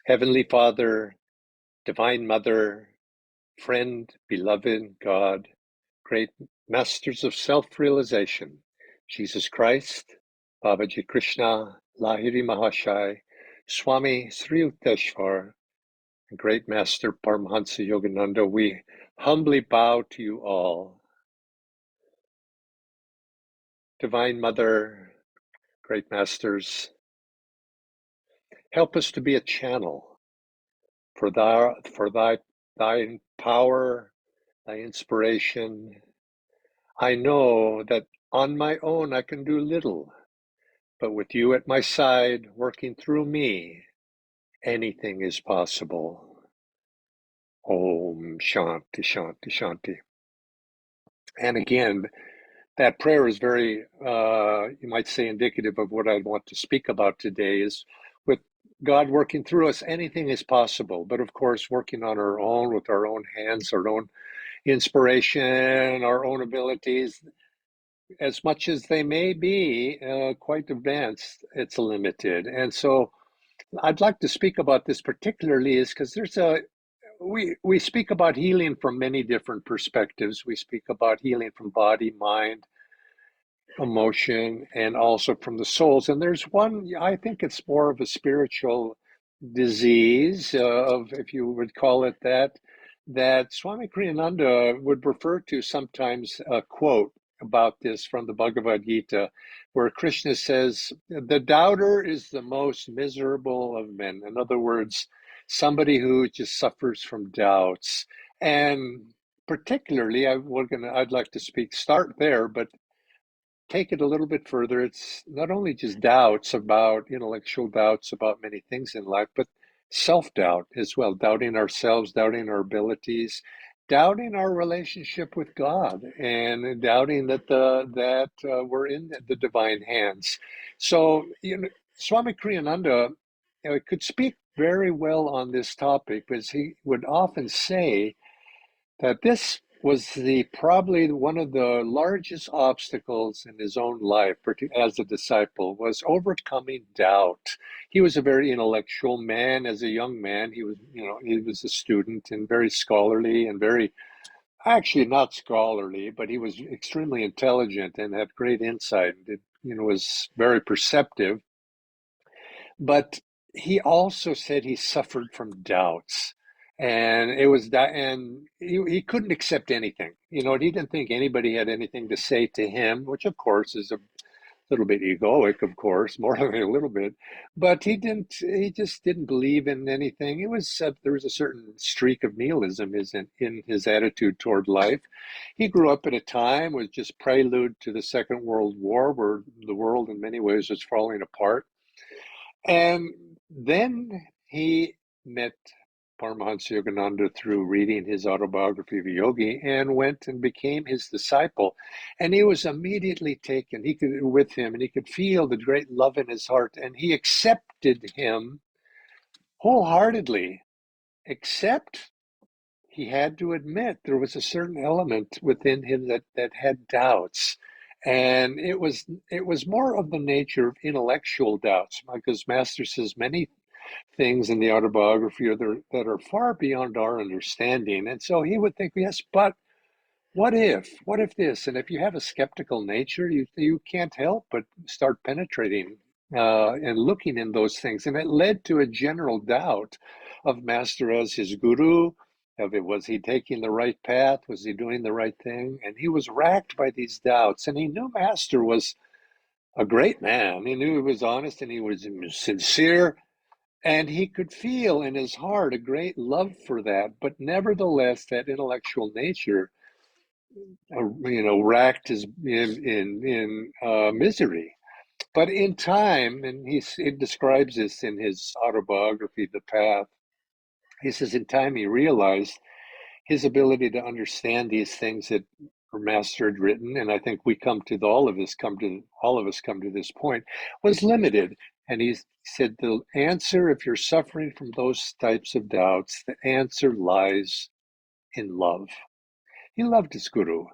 Heavenly Father, Divine Mother, friend, beloved God, great masters of self-realization, Jesus Christ, Babaji Krishna, Lahiri Mahashai, Swami Sri Yukteswar, great master Paramhansa Yogananda, we humbly bow to you all. Divine Mother, great masters, help us to be a channel for thy power, thy inspiration. I know that on my own I can do little, but with you at my side, working through me, anything is possible. Om Shanti, Shanti, Shanti. And again, that prayer is very, you might say, indicative of what I want to speak about today is with God working through us, anything is possible. But of course, working on our own, with our own hands, our own inspiration, our own abilities, as much as they may be quite advanced, it's limited. And so I'd like to speak about this particularly is because we speak about healing from many different perspectives. We speak about healing from body, mind, emotion, and also from the souls. And there's one, I think it's more of a spiritual disease, of, if you would call it that, that Swami Kriyananda would refer to sometimes, a quote about this from the Bhagavad Gita, where Krishna says, the doubter is the most miserable of men. In other words, somebody who just suffers from doubts. And particularly, I'd like to start there, but take it a little bit further. It's not only just doubts about intellectual doubts about many things in life, but self-doubt as well, doubting ourselves, doubting our abilities, doubting our relationship with God, and doubting that we're in the divine hands. So, Swami Kriyananda could speak very well on this topic, because he would often say that this was probably one of the largest obstacles in his own life as a disciple, was overcoming doubt. He was a very intellectual man. As a young man, he was a student and very scholarly, and very, actually not scholarly, but he was extremely intelligent and had great insight, and was very perceptive. But he also said he suffered from doubts. And it was that, and he couldn't accept anything. He didn't think anybody had anything to say to him, which of course is a little bit egoic, of course, more than a little bit. But he just didn't believe in anything. There was a certain streak of nihilism in his attitude toward life. He grew up at a time was just prelude to the Second World War, where the world in many ways was falling apart. And then he met Paramhansa Yogananda through reading his autobiography of a yogi, and went and became his disciple. And he was immediately taken with him, and he could feel the great love in his heart, and he accepted him wholeheartedly, except he had to admit there was a certain element within him that had doubts. And it was more of the nature of intellectual doubts, because Master says many things in the autobiography that are far beyond our understanding. And so he would think, yes, but what if this? And if you have a skeptical nature, you can't help but start penetrating and looking in those things. And it led to a general doubt of Master as his guru. Was he taking the right path? Was he doing the right thing? And he was racked by these doubts. And he knew Master was a great man. He knew he was honest, and he was sincere, and he could feel in his heart a great love for that. But nevertheless, that intellectual nature, racked his in misery. But in time, and he describes this in his autobiography, The Path. He says in time he realized his ability to understand these things that our Master had written, and I think all of us come to this point, was limited. And he said the answer, if you're suffering from those types of doubts, the answer lies in love. He loved his guru,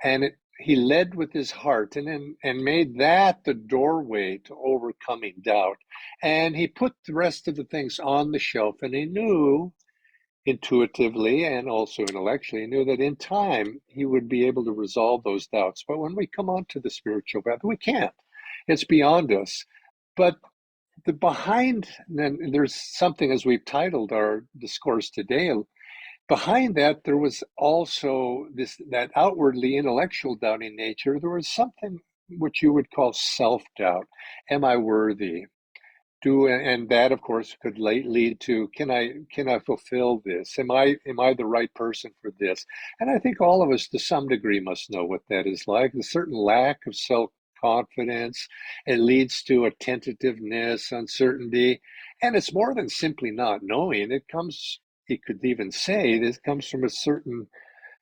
and he led with his heart and made that the doorway to overcoming doubt. And he put the rest of the things on the shelf, and he knew intuitively and also intellectually, he knew that in time he would be able to resolve those doubts. But when we come onto the spiritual path, we can't. It's beyond us. But the behind, and there's something, as we've titled our discourse today, behind that there was also this, that outwardly intellectual doubting nature. There was something which you would call self-doubt. Am I worthy? And that of course could lead to, can I fulfill this? Am I the right person for this? And I think all of us to some degree must know what that is like. A certain lack of self-confidence. It leads to a tentativeness, uncertainty, and it's more than simply not knowing. It could even say this comes from a certain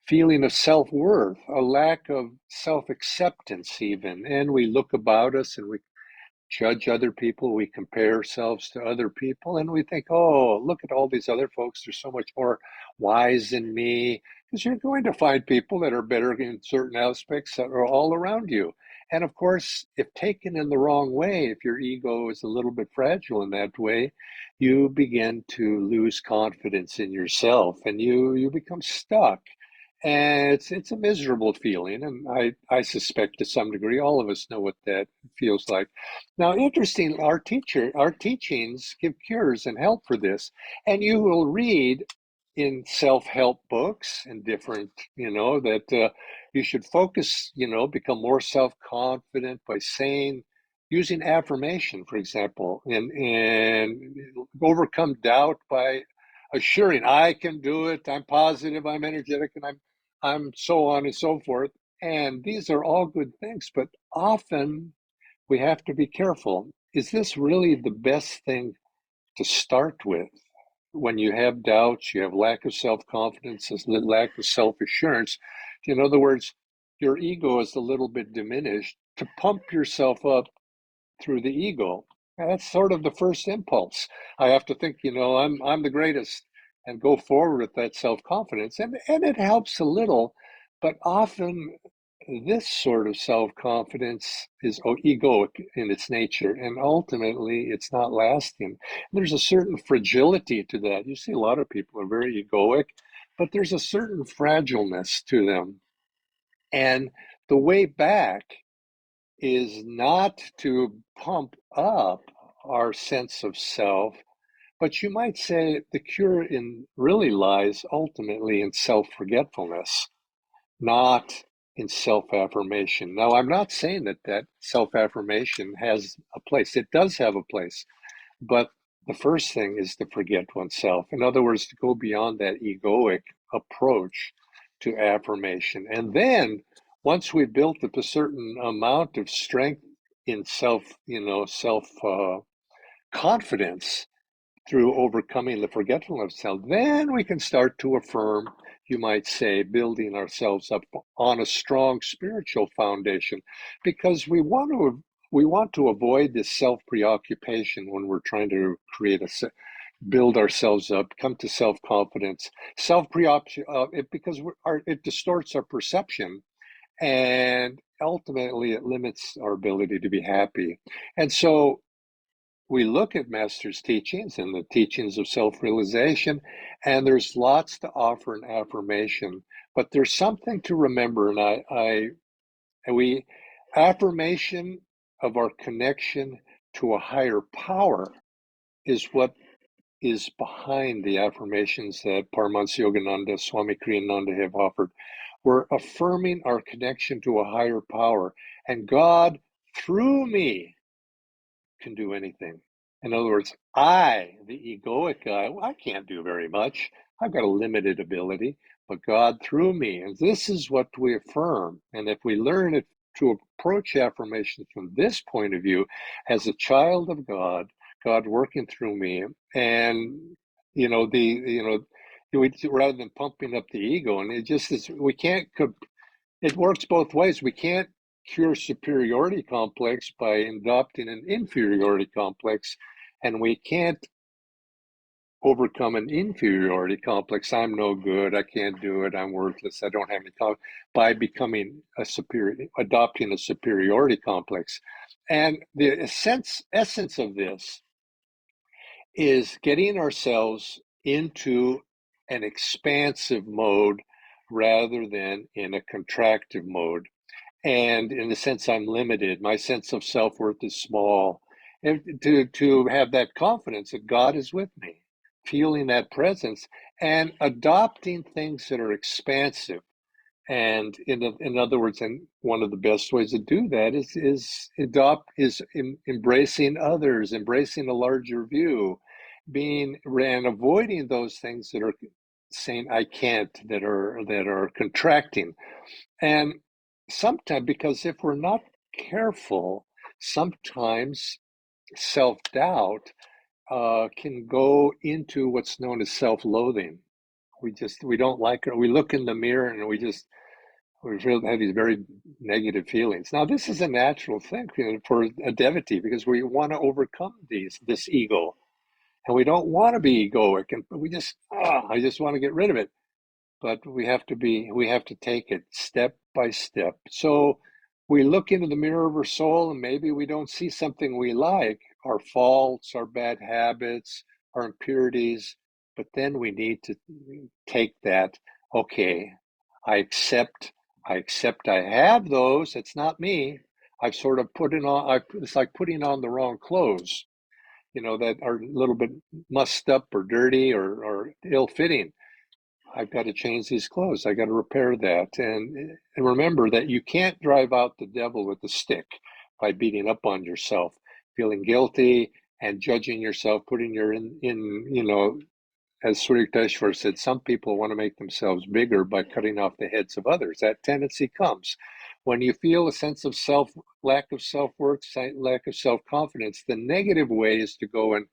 feeling of self-worth, a lack of self-acceptance even. And we look about us and we judge other people, we compare ourselves to other people, and we think, oh, look at all these other folks, they're so much more wise than me. Because you're going to find people that are better in certain aspects that are all around you. And of course, if taken in the wrong way, if your ego is a little bit fragile in that way, you begin to lose confidence in yourself and you become stuck. And it's a miserable feeling, and I suspect to some degree all of us know what that feels like. Now, interesting, our teachings give cures and help for this, and you will read in self-help books and different, that you should focus, become more self-confident by using affirmation, for example, and overcome doubt by assuring, I can do it, I'm positive, I'm energetic, and I'm so on and so forth. And these are all good things, but often we have to be careful. Is this really the best thing to start with? When you have doubts, you have lack of self-confidence, lack of self-assurance. In other words, your ego is a little bit diminished. To pump yourself up through the ego. And that's sort of the first impulse. I have to think, I'm the greatest, and go forward with that self-confidence. And it helps a little, but often this sort of self-confidence is egoic in its nature, and ultimately it's not lasting. There's a certain fragility to that. You see a lot of people are very egoic, but there's a certain fragileness to them. And the way back is not to pump up our sense of self, but you might say the cure in really lies ultimately in self-forgetfulness, not in self-affirmation. Now, I'm not saying that self-affirmation has a place. It does have a place, but the first thing is to forget oneself. In other words, to go beyond that egoic approach to affirmation. And then once we've built up a certain amount of strength in self confidence through overcoming the forgetfulness of self, then we can start to affirm, you might say, building ourselves up on a strong spiritual foundation, because we want to avoid this self-preoccupation when we're trying to build ourselves up, come to self-confidence. Because it distorts our perception, and ultimately it limits our ability to be happy. And so we look at Master's teachings and the teachings of self-realization, and there's lots to offer in affirmation, but there's something to remember, and affirmation of our connection to a higher power is what is behind the affirmations that Paramhansa Yogananda, Swami Kriyananda have offered. We're affirming our connection to a higher power, and God, through me, can do anything. In other words, the egoic guy, well, I can't do very much. I've got a limited ability, but God through me. And this is what we affirm. And if we learn it to approach affirmation from this point of view, as a child of God, God working through me, and rather than pumping up the ego, and it just is, we can't it works both ways. We can't cure superiority complex by adopting an inferiority complex, and we can't overcome an inferiority complex. I'm no good. I can't do it. I'm worthless. I don't have any confidence, by becoming a superior, adopting a superiority complex. And the essence of this is getting ourselves into an expansive mode rather than in a contractive mode. And in the sense I'm limited, my sense of self-worth is small. And to have that confidence that God is with me, feeling that presence and adopting things that are expansive. And in other words, and one of the best ways to do that is embracing others, embracing a larger view, being and avoiding those things that are saying I can't, that are contracting. And sometimes, because if we're not careful, sometimes self-doubt can go into what's known as self-loathing. We don't like it. We look in the mirror and we have these very negative feelings. Now, this is a natural thing for a devotee, because we want to overcome this ego, and we don't want to be egoic, and I just want to get rid of it. But we have to take it step by step. So we look into the mirror of our soul, and maybe we don't see something we like, our faults, our bad habits, our impurities, but then we need to take that, okay, I accept I have those, it's not me. I've sort of it's like putting on the wrong clothes, that are a little bit mussed up or dirty or ill-fitting. I've got to change these clothes. I got to repair that. And remember that you can't drive out the devil with a stick by beating up on yourself, feeling guilty and judging yourself, putting as Sri Yukteswar said, some people want to make themselves bigger by cutting off the heads of others. That tendency comes when you feel a sense of lack of self-worth, lack of self-confidence. The negative way is to go and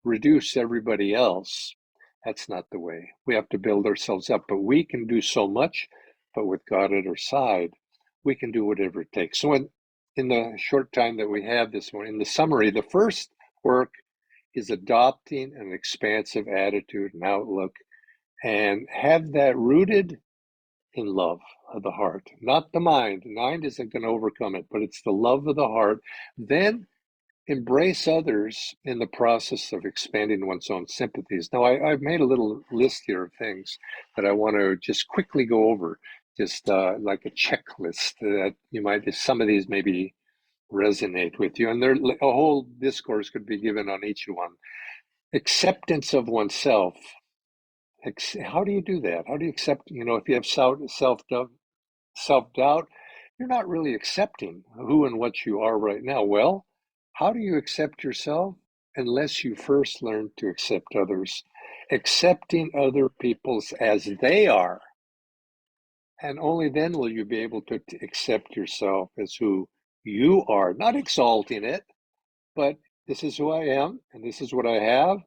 reduce everybody else. That's not the way. We have to build ourselves up, but we can do so much, but with God at our side, we can do whatever it takes. So in the short time that we have this morning, in the summary, the first work is adopting an expansive attitude and outlook, and have that rooted in love of the heart, not the mind. The mind isn't going to overcome it, but it's the love of the heart. Then embrace others in the process of expanding one's own sympathies. Now, I've made a little list here of things that I want to just quickly go over, just like a checklist that some of these maybe resonate with you. And a whole discourse could be given on each one. Acceptance of oneself. How do you do that? How do you accept, if you have self-doubt, you're not really accepting who and what you are right now. Well, how do you accept yourself? Unless you first learn to accept others, accepting other people's as they are. And only then will you be able to accept yourself as who you are, not exalting it, but this is who I am, and this is what I have.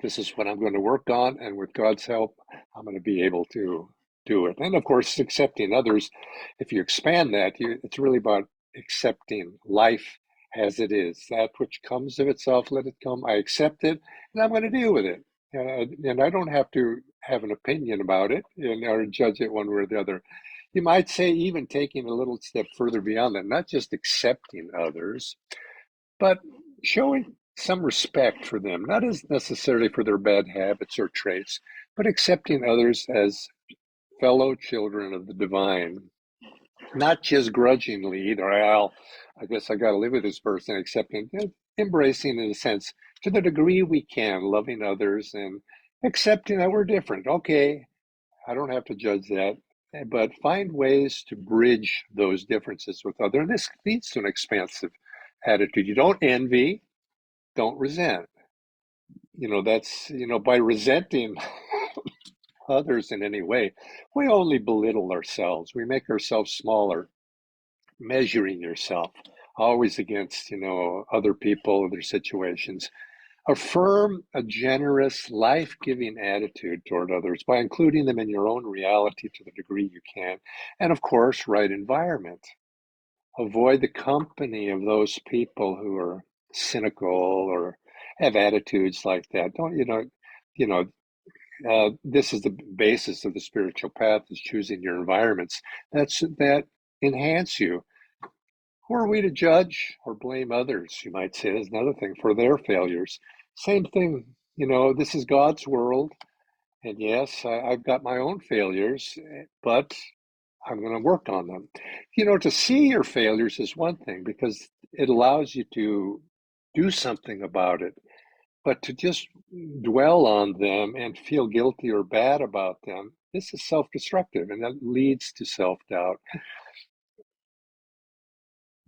This is what I'm going to work on, and with God's help, I'm going to be able to do it. And of course, accepting others, if you expand that, it's really about accepting life as it is. That which comes of itself, let it come. I accept it, and I'm going to deal with it. And I don't have to have an opinion about it, or judge it one way or the other. You might say even taking a little step further beyond that, not just accepting others, but showing some respect for them, not as necessarily for their bad habits or traits, but accepting others as fellow children of the divine, not just grudgingly either. I guess I got to live with this person, accepting, embracing in a sense, to the degree we can, loving others and accepting that we're different. Okay, I don't have to judge that, but find ways to bridge those differences with others. And this leads to an expansive attitude. You don't envy, don't resent. That's, by resenting others in any way, we only belittle ourselves. We make ourselves smaller, measuring yourself always against, other people, other situations. Affirm a generous, life-giving attitude toward others by including them in your own reality to the degree you can. And of course, right environment. Avoid the company of those people who are cynical or have attitudes like that. you know, this is the basis of the spiritual path, is choosing your environments that enhance you. Who are we to judge or blame others, you might say, is another thing, for their failures? Same thing, this is God's world. And yes, I've got my own failures, but I'm going to work on them. To see your failures is one thing because it allows you to do something about it. But to just dwell on them and feel guilty or bad about them, this is self-destructive, and that leads to self-doubt.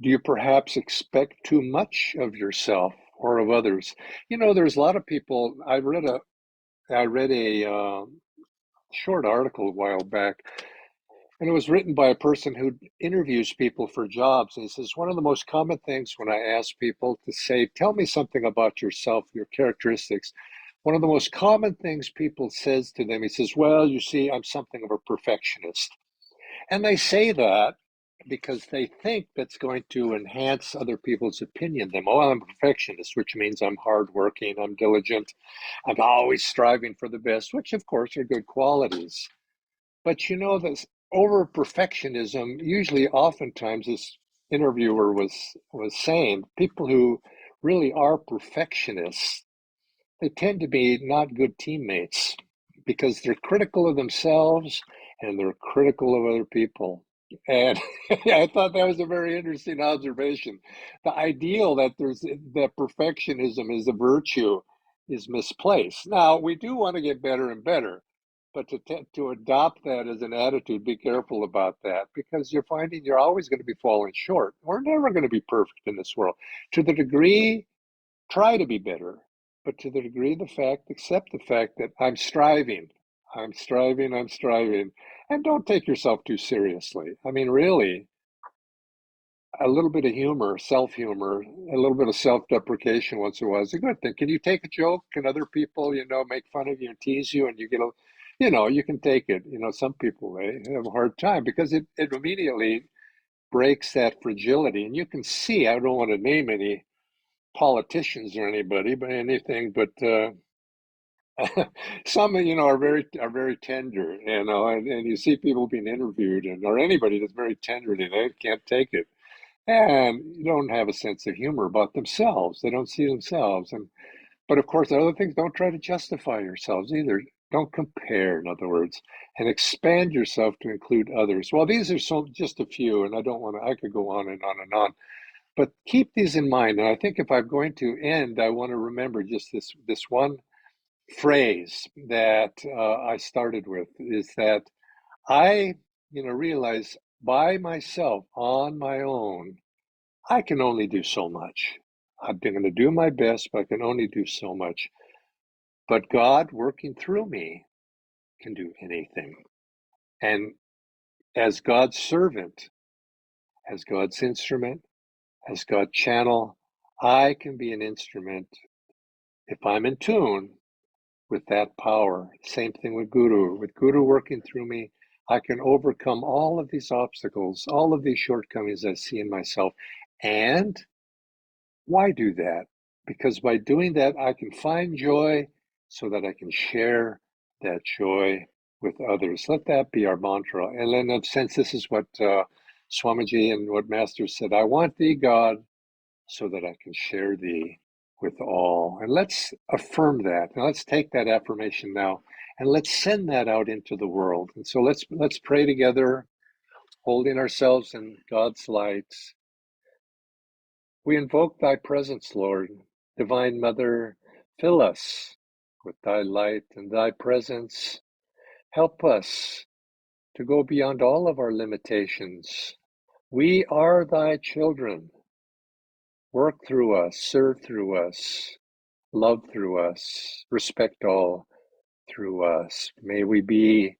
Do you perhaps expect too much of yourself or of others? There's a lot of people. I read a short article a while back, and it was written by a person who interviews people for jobs. And he says, one of the most common things when I ask people to say, tell me something about yourself, your characteristics, one of the most common things people says to them, he says, well, you see, I'm something of a perfectionist. And they say that because they think that's going to enhance other people's opinion of them. Oh, I'm a perfectionist, which means I'm hardworking, I'm diligent, I'm always striving for the best, which of course are good qualities. But this over perfectionism, usually oftentimes this interviewer was saying, people who really are perfectionists, they tend to be not good teammates because they're critical of themselves and they're critical of other people. And I thought that was a very interesting observation. The ideal that perfectionism is a virtue is misplaced. Now, we do want to get better and better, but to adopt that as an attitude, be careful about that because you're finding you're always going to be falling short. We're never going to be perfect in this world. To the degree, try to be better, but to the degree accept the fact that I'm striving, and don't take yourself too seriously. I mean, really, a little bit of humor, self-humor, a little bit of self-deprecation once in a while is a good thing. Can you take a joke? Can other people, make fun of you and tease you, and you can take it. Some people, they have a hard time because it immediately breaks that fragility, and you can see. I don't want to name any politicians or anybody, but anything, but some are very tender, and you see people being interviewed, or anybody that's very tender, and they can't take it, and you don't have a sense of humor about themselves. They don't see themselves, but of course, other things. Don't try to justify yourselves either. Don't compare, in other words, and expand yourself to include others. Well, these are just a few, and I don't want to. I could go on and on and on. But keep these in mind. And I think if I'm going to end, I want to remember just this one phrase that I started with, is that I, realize by myself, on my own, I can only do so much. I've been going to do my best, but I can only do so much. But God working through me can do anything. And as God's servant, as God's instrument, as God's channel, I can be an instrument if I'm in tune with that power. Same thing with Guru. With Guru working through me, I can overcome all of these obstacles, all of these shortcomings I see in myself. And why do that? Because by doing that, I can find joy so that I can share that joy with others. Let that be our mantra. And in a sense, this is what Swamiji and what Master said. I want thee, God, so that I can share thee with all. And let's affirm that. Now let's take that affirmation now and let's send that out into the world. And so let's pray together, holding ourselves in God's light. We invoke thy presence, Lord. Divine Mother, fill us with thy light and thy presence. Help us to go beyond all of our limitations. We are thy children. Work through us, serve through us, love through us, respect all through us. May we be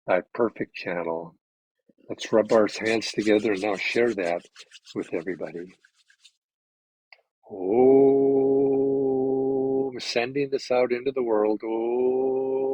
thy perfect channel. Let's rub our hands together and now share that with everybody. Oh, sending this out into the world. Oh.